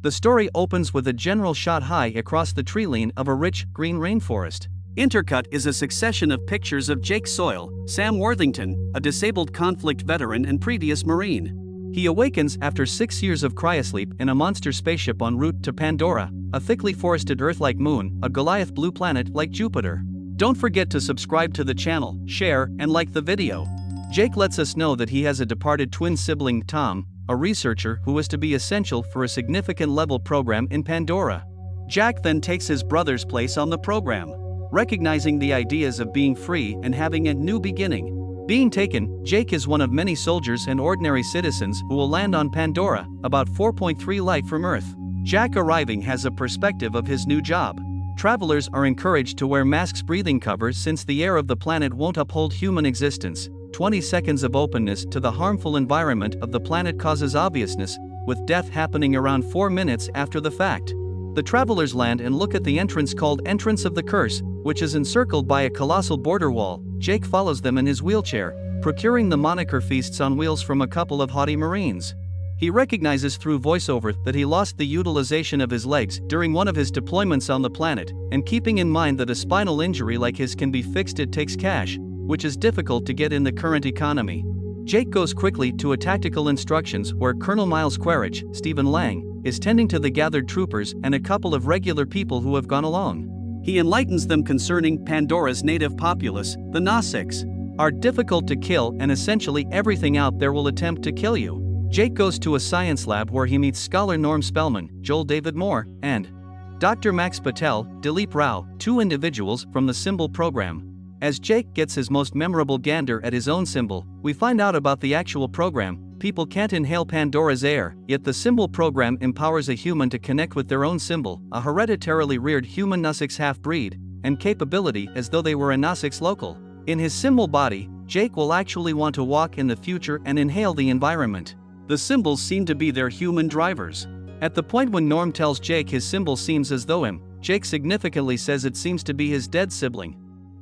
The story opens with a general shot high across the treeline of a rich, green rainforest. Intercut is a succession of pictures of Jake Soyle, Sam Worthington, a disabled conflict veteran and previous Marine. He awakens after 6 years of cryosleep in a monster spaceship en route to Pandora, a thickly forested Earth-like moon, a Goliath blue planet like Jupiter. Don't forget to subscribe to the channel, share, and like the video. Jake lets us know that he has a departed twin sibling, Tom, a researcher who is to be essential for a significant level program in Pandora. Jack then takes his brother's place on the program, recognizing the ideas of being free and having a new beginning. Being taken, Jake is one of many soldiers and ordinary citizens who will land on Pandora, about 4.3 light from Earth. Jack arriving has a perspective of his new job. Travelers are encouraged to wear masks, breathing covers, since the air of the planet won't uphold human existence. 20 seconds of openness to the harmful environment of the planet causes obviousness, with death happening around 4 minutes after the fact. The travelers land and look at the entrance called Entrance of the Curse, which is encircled by a colossal border wall. Jake follows them in his wheelchair, procuring the moniker Feasts on Wheels from a couple of haughty Marines. He recognizes through voiceover that he lost the utilization of his legs during one of his deployments on the planet, and keeping in mind that a spinal injury like his can be fixed, it takes cash, which is difficult to get in the current economy. Jake goes quickly to a tactical instructions where Colonel Miles Quaritch, Stephen Lang, is tending to the gathered troopers and a couple of regular people who have gone along. He enlightens them concerning Pandora's native populace, the Nasics, are difficult to kill, and essentially everything out there will attempt to kill you. Jake goes to a science lab where he meets scholar Norm Spellman, Joel David Moore, and Dr. Max Patel, Dilip Rao, two individuals from the Symbol program. As Jake gets his most memorable gander at his own symbol, we find out about the actual program. People can't inhale Pandora's air, yet the Symbol program empowers a human to connect with their own symbol, a hereditarily reared human Nasics half-breed, and capability as though they were a Nasics local. In his symbol body, Jake will actually want to walk in the future and inhale the environment. The symbols seem to be their human drivers. At the point when Norm tells Jake his symbol seems as though him, Jake significantly says it seems to be his dead sibling.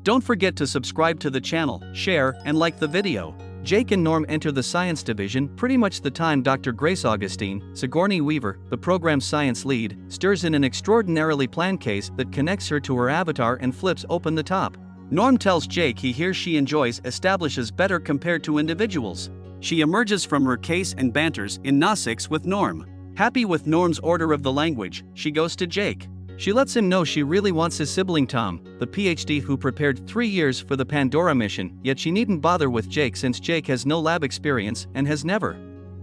Don't forget to subscribe to the channel, share, and like the video. Jake and Norm enter the science division pretty much the time Dr. Grace Augustine, Sigourney Weaver, the program's science lead, stirs in an extraordinarily planned case that connects her to her avatar and flips open the top. Norm tells Jake he hears she enjoys establishes better compared to individuals. She emerges from her case and banters in Nasics with Norm. Happy with Norm's order of the language, she goes to Jake. She lets him know she really wants his sibling Tom, the PhD who prepared 3 years for the Pandora mission, yet she needn't bother with Jake since Jake has no lab experience and has never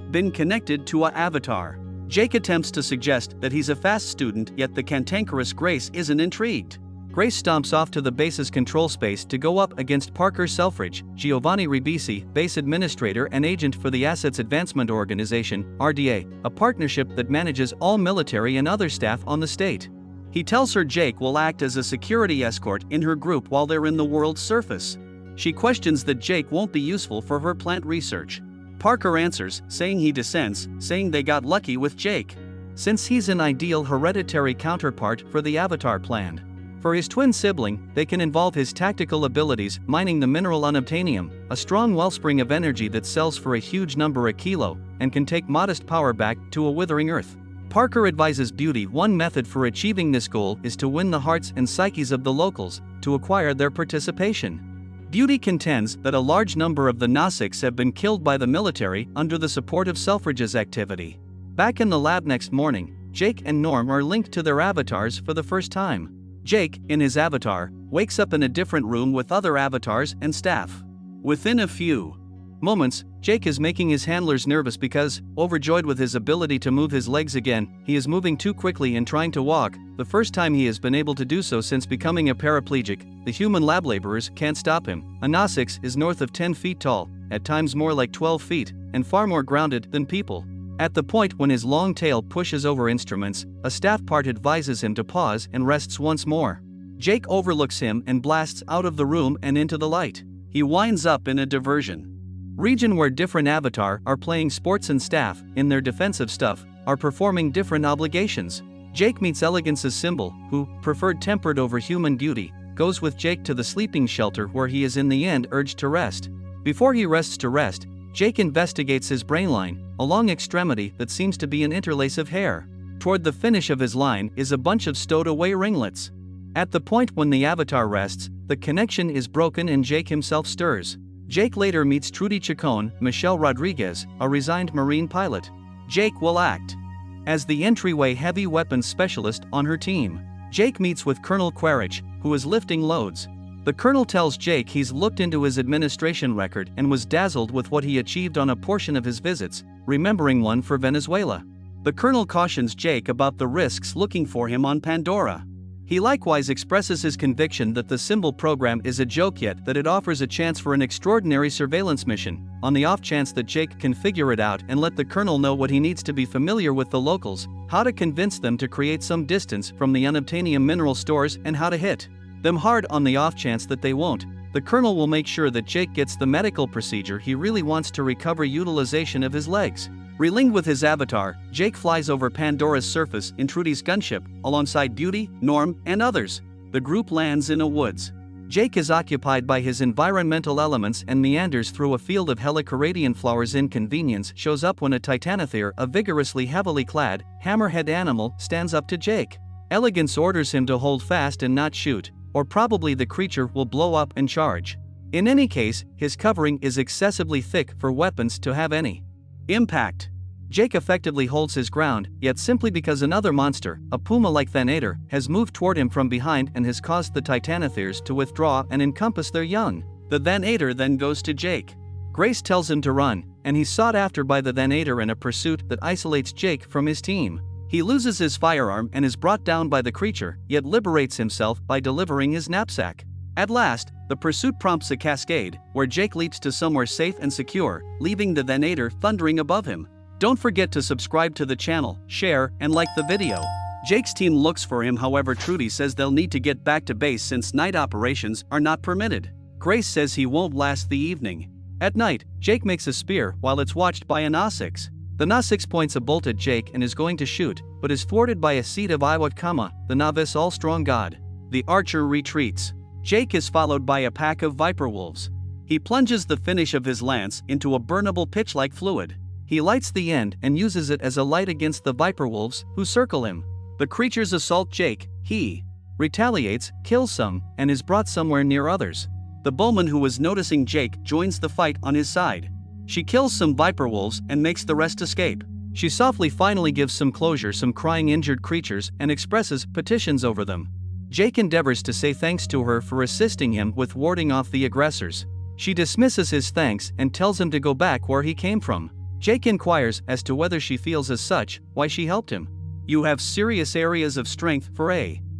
been connected to a avatar. Jake attempts to suggest that he's a fast student, yet the cantankerous Grace isn't intrigued. Grace stomps off to the base's control space to go up against Parker Selfridge, Giovanni Ribisi, base administrator and agent for the Assets Advancement Organization, RDA, a partnership that manages all military and other staff on the state. He tells her Jake will act as a security escort in her group while they're in the world's surface. She questions that Jake won't be useful for her plant research. Parker answers, saying he dissents, saying they got lucky with Jake, since he's an ideal hereditary counterpart for the Avatar plan. For his twin sibling, they can involve his tactical abilities, mining the mineral unobtainium, a strong wellspring of energy that sells for a huge number a kilo, and can take modest power back to a withering earth. Parker advises Beauty one method for achieving this goal is to win the hearts and psyches of the locals, to acquire their participation. Beauty contends that a large number of the Nasics have been killed by the military under the support of Selfridge's activity. Back in the lab next morning, Jake and Norm are linked to their avatars for the first time. Jake, in his avatar, wakes up in a different room with other avatars and staff. Within a few moments, Jake is making his handlers nervous because, overjoyed with his ability to move his legs again, he is moving too quickly and trying to walk, the first time he has been able to do so since becoming a paraplegic. The human lab laborers can't stop him. A Nasics is north of 10 feet tall, at times more like 12 feet, and far more grounded than people. At the point when his long tail pushes over instruments, a staff part advises him to pause and rests once more. Jake overlooks him and blasts out of the room and into the light. He winds up in a diversion region where different avatar are playing sports and staff, in their defensive stuff, are performing different obligations. Jake meets Elegance's symbol, who, preferred tempered over human beauty, goes with Jake to the sleeping shelter where he is in the end urged to rest. Before he rests to rest, Jake investigates his brain line, a long extremity that seems to be an interlace of hair. Toward the finish of his line is a bunch of stowed away ringlets. At the point when the avatar rests, the connection is broken and Jake himself stirs. Jake later meets Trudy Chacon, Michelle Rodriguez, a resigned Marine pilot. Jake will act as the entryway heavy weapons specialist on her team. Jake meets with Colonel Quaritch, who is lifting loads. The colonel tells Jake he's looked into his administration record and was dazzled with what he achieved on a portion of his visits, remembering one for Venezuela. The colonel cautions Jake about the risks looking for him on Pandora. He likewise expresses his conviction that the symbol program is a joke, yet that it offers a chance for an extraordinary surveillance mission, on the off chance that Jake can figure it out and let the colonel know what he needs to be familiar with the locals, how to convince them to create some distance from the unobtainium mineral stores, and how to hit them hard on the off chance that they won't. The colonel will make sure that Jake gets the medical procedure he really wants to recover utilization of his legs. Relinged with his avatar, Jake flies over Pandora's surface in Trudy's gunship, alongside Beauty, Norm, and others. The group lands in a woods. Jake is occupied by his environmental elements and meanders through a field of helicaradian flowers. Inconvenience shows up when a titanothere, a vigorously heavily clad, hammerhead animal, stands up to Jake. Elegance orders him to hold fast and not shoot, or probably the creature will blow up and charge. In any case, his covering is excessively thick for weapons to have any impact. Jake effectively holds his ground, yet simply because another monster, a puma-like Thanator, has moved toward him from behind and has caused the titanotheres to withdraw and encompass their young. The Thanator then goes to Jake. Grace tells him to run, and he's sought after by the Thanator in a pursuit that isolates Jake from his team. He loses his firearm and is brought down by the creature, yet liberates himself by delivering his knapsack. At last, the pursuit prompts a cascade, where Jake leaps to somewhere safe and secure, leaving the Thanator thundering above him. Don't forget to subscribe to the channel, share, and like the video. Jake's team looks for him, however Trudy says they'll need to get back to base since night operations are not permitted. Grace says he won't last the evening. At night, Jake makes a spear while it's watched by a Na-6. The Na-6 points a bolt at Jake and is going to shoot, but is thwarted by a seed of Iwat-Kama, the Navis all-strong god. The archer retreats. Jake is followed by a pack of viper wolves. He plunges the finish of his lance into a burnable pitch-like fluid. He lights the end and uses it as a light against the viper wolves, who circle him. The creatures assault Jake, he retaliates, kills some, and is brought somewhere near others. The bowman who was noticing Jake joins the fight on his side. She kills some viper wolves and makes the rest escape. She softly finally gives some closure some crying injured creatures and expresses petitions over them. Jake endeavors to say thanks to her for assisting him with warding off the aggressors. She dismisses his thanks and tells him to go back where he came from. Jake inquires as to whether she feels as such, why she helped him. You have serious areas of strength for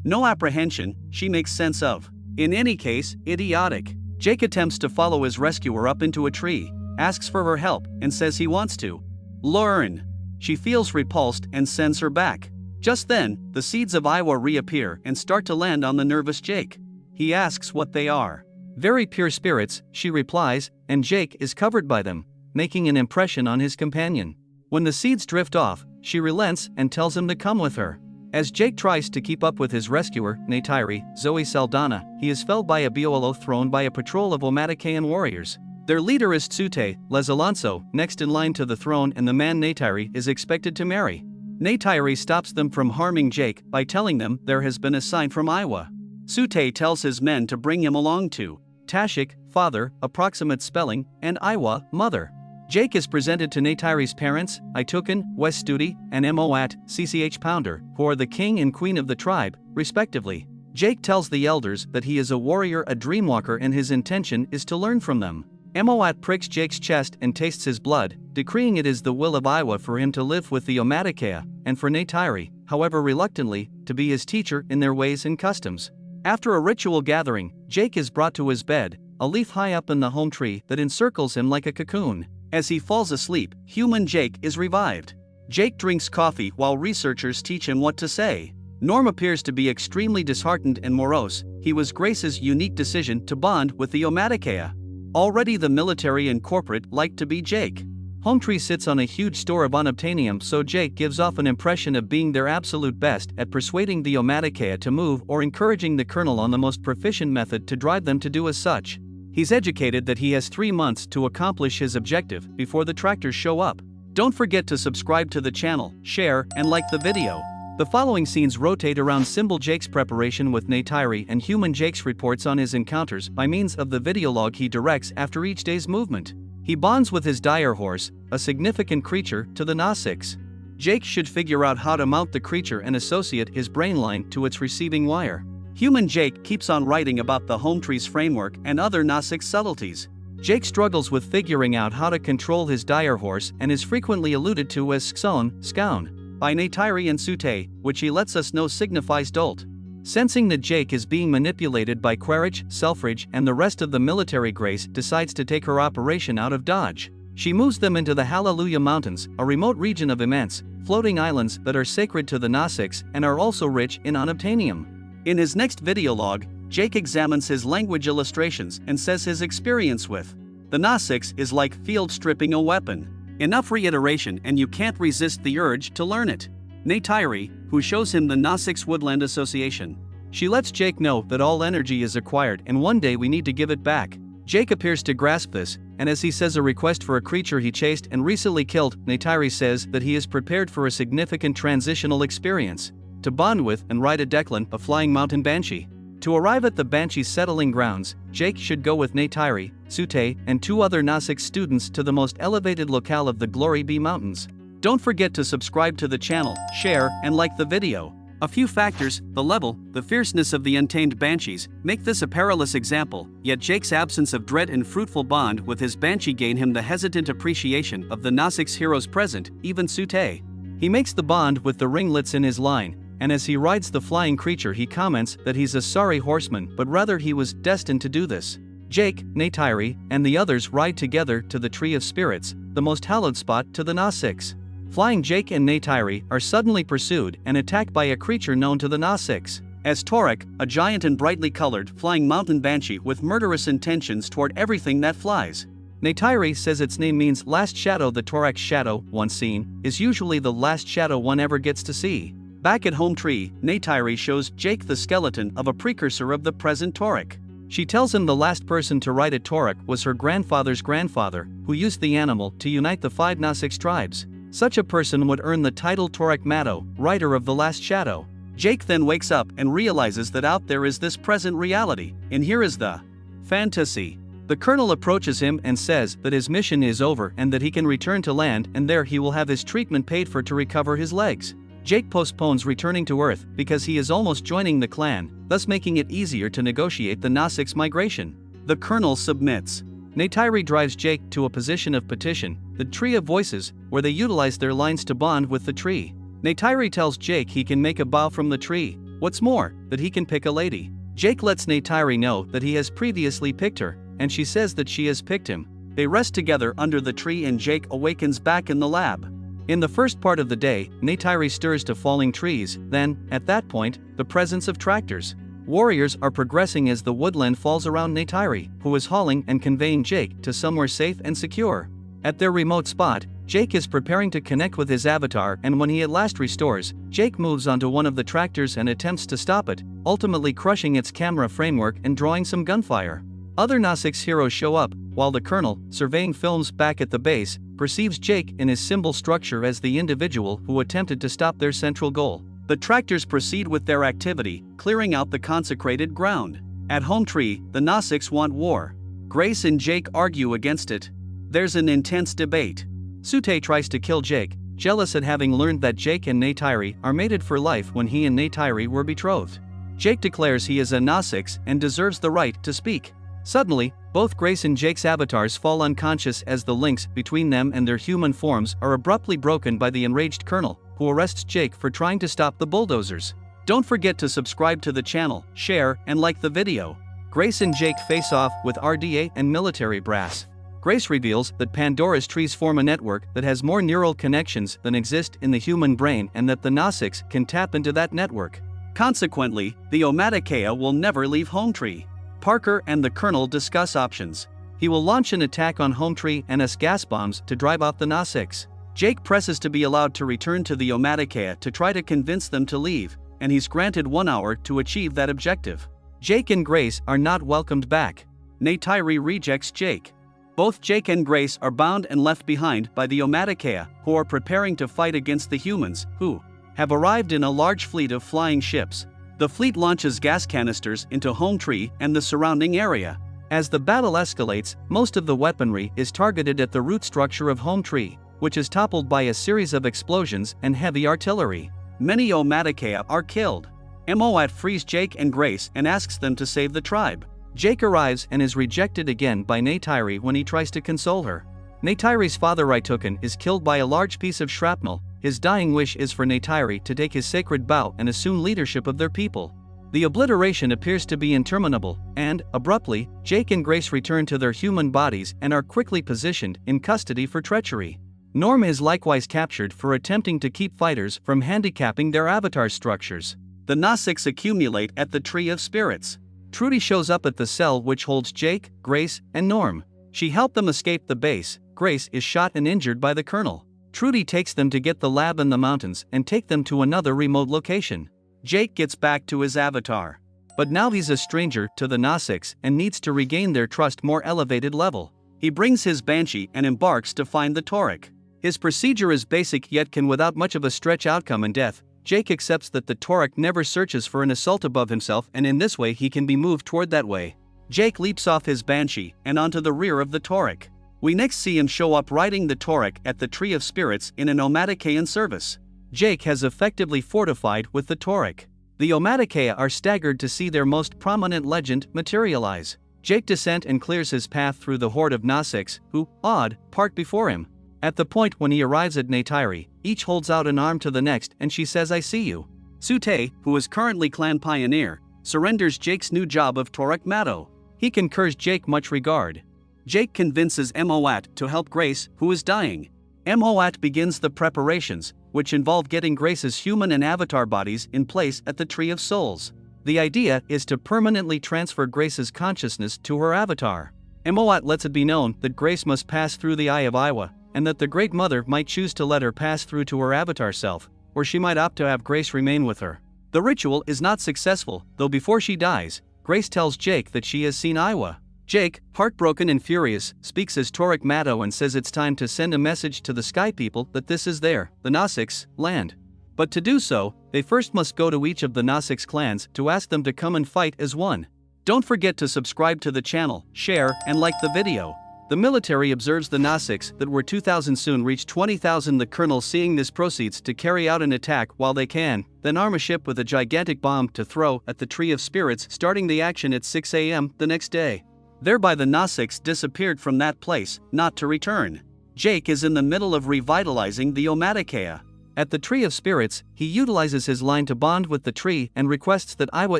no apprehension, she makes sense of. In any case, idiotic. Jake attempts to follow his rescuer up into a tree, asks for her help, and says he wants to learn. She feels repulsed and sends her back. Just then, the seeds of Iowa reappear and start to land on the nervous Jake. He asks what they are. Very pure spirits, she replies, and Jake is covered by them, making an impression on his companion. When the seeds drift off, she relents and tells him to come with her. As Jake tries to keep up with his rescuer, Neytiri, Zoe Saldana, he is felled by a Biolo thrown by a patrol of Omatakean warriors. Their leader is Tsute, Les Alonso, next in line to the throne, and the man Neytiri is expected to marry. Neytiri stops them from harming Jake by telling them there has been a sign from Iowa. Tsute tells his men to bring him along to Tashik, father, approximate spelling, and Iowa, mother. Jake is presented to Neytiri's parents, Itukin, West Studi, and Moat, CCH Pounder, who are the king and queen of the tribe, respectively. Jake tells the elders that he is a warrior, a dreamwalker, and his intention is to learn from them. Moat pricks Jake's chest and tastes his blood, decreeing it is the will of Iowa for him to live with the Omaticea, and for Neytiri, however reluctantly, to be his teacher in their ways and customs. After a ritual gathering, Jake is brought to his bed, a leaf high up in the home tree that encircles him like a cocoon. As he falls asleep, human Jake is revived. Jake drinks coffee while researchers teach him what to say. Norm appears to be extremely disheartened and morose. He was Grace's unique decision to bond with the Omaticea. Already the military and corporate like to be Jake. Hometree sits on a huge store of unobtainium, so Jake gives off an impression of being their absolute best at persuading the Omaticea to move or encouraging the colonel on the most proficient method to drive them to do as such. He's educated that he has 3 months to accomplish his objective before the tractors show up. Don't forget to subscribe to the channel, share, and like the video. The following scenes rotate around Symbol Jake's preparation with Neytiri and Human Jake's reports on his encounters by means of the videolog he directs after each day's movement. He bonds with his dire horse, a significant creature to the Gnostics. Jake should figure out how to mount the creature and associate his brain line to its receiving wire. Human Jake keeps on writing about the home tree's framework and other Gnostic subtleties. Jake struggles with figuring out how to control his dire horse and is frequently alluded to as Skaun by Neytiri and Sute, which he lets us know signifies dolt. Sensing that Jake is being manipulated by Quaritch, Selfridge, and the rest of the military, Grace decides to take her operation out of Dodge. She moves them into the Hallelujah Mountains, a remote region of immense, floating islands that are sacred to the Gnostics and are also rich in unobtainium. In his next videolog, Jake examines his language illustrations and says his experience with the Gnostics is like field stripping a weapon. Enough reiteration and you can't resist the urge to learn it. Neytiri, who shows him the Gnostics Woodland Association. She lets Jake know that all energy is acquired and one day we need to give it back. Jake appears to grasp this, and as he says a request for a creature he chased and recently killed, Neytiri says that he is prepared for a significant transitional experience. To bond with and ride a Declan, a flying mountain banshee. To arrive at the banshee's settling grounds, Jake should go with Neytiri, Sute, and 2 other Gnostic students to the most elevated locale of the Glory Be Mountains. Don't forget to subscribe to the channel, share, and like the video. A few factors, the level, the fierceness of the untamed banshees, make this a perilous example, yet Jake's absence of dread and fruitful bond with his banshee gain him the hesitant appreciation of the Gnostics heroes present, even Sute. He makes the bond with the ringlets in his line, and as he rides the flying creature he comments that he's a sorry horseman but rather he was destined to do this. Jake, Neytiri, and the others ride together to the Tree of Spirits, the most hallowed spot to the Gnostics. Flying Jake and Neytiri are suddenly pursued and attacked by a creature known to the Gnostics as Torek, a giant and brightly colored flying mountain banshee with murderous intentions toward everything that flies. Neytiri says its name means last shadow. The Torek's shadow, once seen, is usually the last shadow one ever gets to see. Back at Home Tree, Neytiri shows Jake the skeleton of a precursor of the present Torek. She tells him the last person to ride a Torek was her grandfather's grandfather, who used the animal to unite the 5 Gnostic tribes. Such a person would earn the title Torek Matto, rider of the last shadow. Jake then wakes up and realizes that out there is this present reality, and here is the fantasy. The colonel approaches him and says that his mission is over and that he can return to land and there he will have his treatment paid for to recover his legs. Jake postpones returning to Earth because he is almost joining the clan, thus making it easier to negotiate the Gnostics' migration. The colonel submits. Neytiri drives Jake to a position of petition, the Tree of Voices, where they utilize their lines to bond with the tree. Neytiri tells Jake he can make a bow from the tree, what's more, that he can pick a lady. Jake lets Neytiri know that he has previously picked her, and she says that she has picked him. They rest together under the tree and Jake awakens back in the lab. In the first part of the day, Neytiri stirs to falling trees, then, at that point, the presence of tractors. Warriors are progressing as the woodland falls around Neytiri, who is hauling and conveying Jake to somewhere safe and secure. At their remote spot, Jake is preparing to connect with his avatar and when he at last restores, Jake moves onto one of the tractors and attempts to stop it, ultimately crushing its camera framework and drawing some gunfire. Other Gnostics heroes show up, while the colonel, surveying films back at the base, perceives Jake in his symbol structure as the individual who attempted to stop their central goal. The tractors proceed with their activity, clearing out the consecrated ground. At Home Tree, the Gnostics want war. Grace and Jake argue against it. There's an intense debate. Sute tries to kill Jake, jealous at having learned that Jake and Neytiri are mated for life when he and Neytiri were betrothed. Jake declares he is a Gnostics and deserves the right to speak. Suddenly, both Grace and Jake's avatars fall unconscious as the links between them and their human forms are abruptly broken by the enraged colonel, who arrests Jake for trying to stop the bulldozers. Don't forget to subscribe to the channel, share, and like the video. Grace and Jake face off with RDA and military brass. Grace reveals that Pandora's trees form a network that has more neural connections than exist in the human brain and that the Gnostics can tap into that network. Consequently, the Omaticaya will never leave Home Tree. Parker and the colonel discuss options. He will launch an attack on Home Tree and us gas bombs to drive out the Gnostics. Jake presses to be allowed to return to the Omaticaya to try to convince them to leave, and he's granted 1 hour to achieve that objective. Jake and Grace are not welcomed back. Neytiri rejects Jake. Both Jake and Grace are bound and left behind by the Omaticaya, who are preparing to fight against the humans, who have arrived in a large fleet of flying ships. The fleet launches gas canisters into Home Tree and the surrounding area. As the battle escalates, most of the weaponry is targeted at the root structure of Home Tree, which is toppled by a series of explosions and heavy artillery. Many Omaticaya are killed. Moat frees Jake and Grace and asks them to save the tribe. Jake arrives and is rejected again by Neytiri when he tries to console her. Neytiri's father Raitukan is killed by a large piece of shrapnel. His dying wish is for Neytiri to take his sacred bow and assume leadership of their people. The obliteration appears to be interminable, and, abruptly, Jake and Grace return to their human bodies and are quickly positioned in custody for treachery. Norm is likewise captured for attempting to keep fighters from handicapping their avatar structures. The Gnostics accumulate at the Tree of Spirits. Trudy shows up at the cell which holds Jake, Grace, and Norm. She helped them escape the base. Grace is shot and injured by the Colonel. Trudy takes them to get the lab in the mountains and take them to another remote location. Jake gets back to his avatar. But now he's a stranger to the Gnostics and needs to regain their trust more elevated level. He brings his Banshee and embarks to find the Tauric. His procedure is basic yet can without much of a stretch outcome in death. Jake accepts that the Tauric never searches for an assault above himself and in this way he can be moved toward that way. Jake leaps off his Banshee and onto the rear of the Tauric. We next see him show up riding the Tauric at the Tree of Spirits in an Omaticayan service. Jake has effectively fortified with the Tauric. The Omaticaya are staggered to see their most prominent legend materialize. Jake descends and clears his path through the horde of Gnostics, who, awed, part before him. At the point when he arrives at Neytiri, each holds out an arm to the next and she says, "I see you." Sute, who is currently clan pioneer, surrenders Jake's new job of Tauric Matto. He concurs Jake much regard. Jake convinces Moat to help Grace, who is dying. Moat begins the preparations, which involve getting Grace's human and avatar bodies in place at the Tree of Souls. The idea is to permanently transfer Grace's consciousness to her avatar. Moat lets it be known that Grace must pass through the Eye of Iwa, and that the Great Mother might choose to let her pass through to her avatar self, or she might opt to have Grace remain with her. The ritual is not successful, though before she dies, Grace tells Jake that she has seen Iwa. Jake, heartbroken and furious, speaks as Tauric Matto and says it's time to send a message to the Sky People that this is their, the Gnostics, land. But to do so, they first must go to each of the Gnostics clans to ask them to come and fight as one. Don't forget to subscribe to the channel, share, and like the video. The military observes the Gnostics that were 2,000 soon reach 20,000. The colonel, seeing this, proceeds to carry out an attack while they can, then arm a ship with a gigantic bomb to throw at the Tree of Spirits, starting the action at 6 a.m. the next day. Thereby the Gnostics disappeared from that place, not to return. Jake is in the middle of revitalizing the Omaticaya. At the Tree of Spirits, he utilizes his line to bond with the tree and requests that Iwa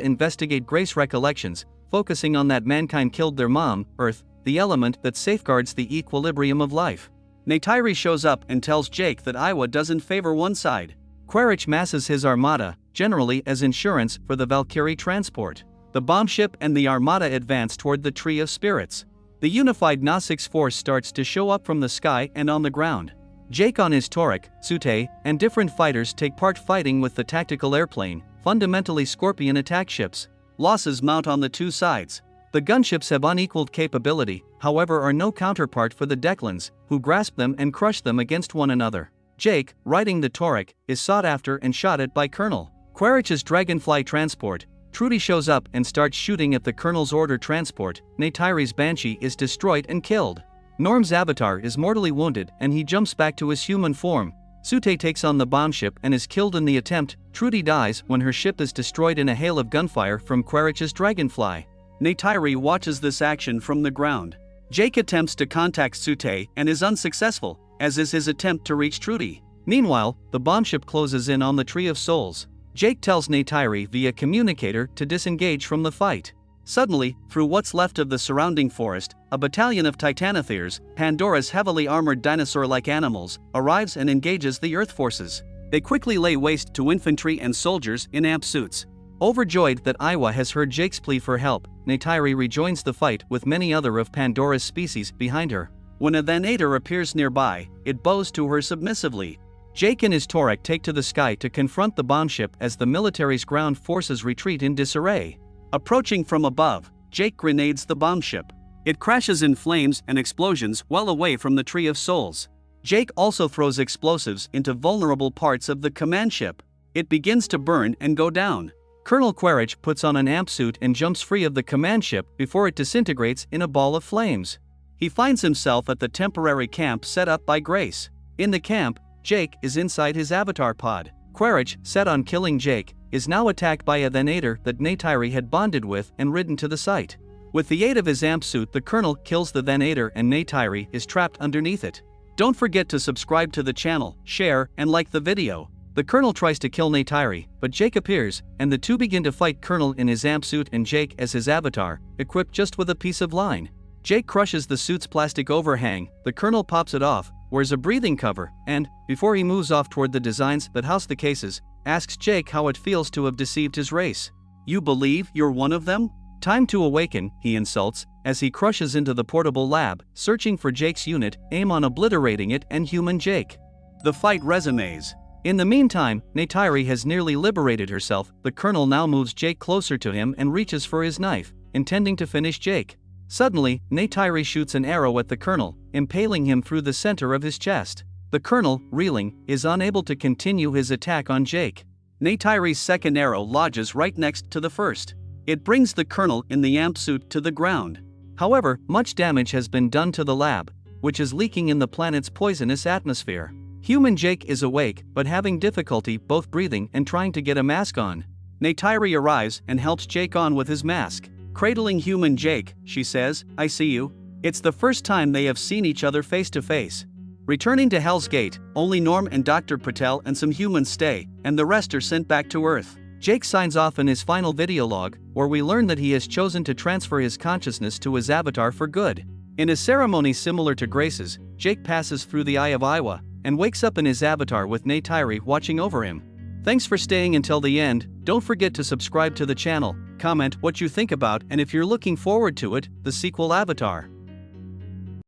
investigate Grace recollections, focusing on that mankind killed their mom, Earth, the element that safeguards the equilibrium of life. Neytiri shows up and tells Jake that Iwa doesn't favor one side. Quaritch masses his armada, generally as insurance for the Valkyrie transport. The bomb ship and the armada advance toward the Tree of Spirits. The unified Gnostics force starts to show up from the sky and on the ground. Jake on his Tauric, Sute, and different fighters take part fighting with the tactical airplane, fundamentally Scorpion attack ships. Losses mount on the two sides. The gunships have unequaled capability, however are no counterpart for the Declans, who grasp them and crush them against one another. Jake, riding the Tauric, is sought after and shot at by Colonel Quaritch's Dragonfly transport. Trudy shows up and starts shooting at the Colonel's order transport. Neytiri's Banshee is destroyed and killed. Norm's avatar is mortally wounded and he jumps back to his human form. Sute takes on the bomb ship and is killed in the attempt. Trudy dies when her ship is destroyed in a hail of gunfire from Quaritch's Dragonfly. Neytiri watches this action from the ground. Jake attempts to contact Sute and is unsuccessful, as is his attempt to reach Trudy. Meanwhile, the bomb ship closes in on the Tree of Souls. Jake tells Neytiri via communicator to disengage from the fight. Suddenly, through what's left of the surrounding forest, a battalion of Titanotheres, Pandora's heavily armored dinosaur-like animals, arrives and engages the Earth forces. They quickly lay waste to infantry and soldiers in amp suits. Overjoyed that Iwa has heard Jake's plea for help, Neytiri rejoins the fight with many other of Pandora's species behind her. When a Thanator appears nearby, it bows to her submissively. Jake and his Tauric take to the sky to confront the bomb ship as the military's ground forces retreat in disarray. Approaching from above, Jake grenades the bomb ship. It crashes in flames and explosions well away from the Tree of Souls. Jake also throws explosives into vulnerable parts of the command ship. It begins to burn and go down. Colonel Quaritch puts on an amp suit and jumps free of the command ship before it disintegrates in a ball of flames. He finds himself at the temporary camp set up by Grace. In the camp, Jake is inside his avatar pod. Quaritch, set on killing Jake, is now attacked by a Venator that Neytiri had bonded with and ridden to the site. With the aid of his amp suit, the Colonel kills the Venator and Neytiri is trapped underneath it. Don't forget to subscribe to the channel, share, and like the video. The Colonel tries to kill Neytiri, but Jake appears, and the two begin to fight. Colonel in his amp suit and Jake as his avatar, equipped just with a piece of line. Jake crushes the suit's plastic overhang, the Colonel pops it off, wears a breathing cover, and, before he moves off toward the designs that house the cases, asks Jake how it feels to have deceived his race. "You believe you're one of them? Time to awaken," he insults, as he crushes into the portable lab, searching for Jake's unit, aim on obliterating it and human Jake. The fight resumes. In the meantime, Neytiri has nearly liberated herself. The Colonel now moves Jake closer to him and reaches for his knife, intending to finish Jake. Suddenly, Neytiri shoots an arrow at the Colonel, impaling him through the center of his chest. The Colonel, reeling, is unable to continue his attack on Jake. Neytiri's second arrow lodges right next to the first. It brings the Colonel in the amp suit to the ground. However, much damage has been done to the lab, which is leaking in the planet's poisonous atmosphere. Human Jake is awake, but having difficulty both breathing and trying to get a mask on. Neytiri arrives and helps Jake on with his mask. Cradling human Jake, she says, "I see you." It's the first time they have seen each other face to face. Returning to Hell's Gate, only Norm and Dr. Patel and some humans stay, and the rest are sent back to Earth. Jake signs off in his final video log, where we learn that he has chosen to transfer his consciousness to his avatar for good. In a ceremony similar to Grace's, Jake passes through the Eye of Iwa, and wakes up in his avatar with Neytiri watching over him. Thanks for staying until the end. Don't forget to subscribe to the channel, comment what you think about, and if you're looking forward to it, the sequel Avatar.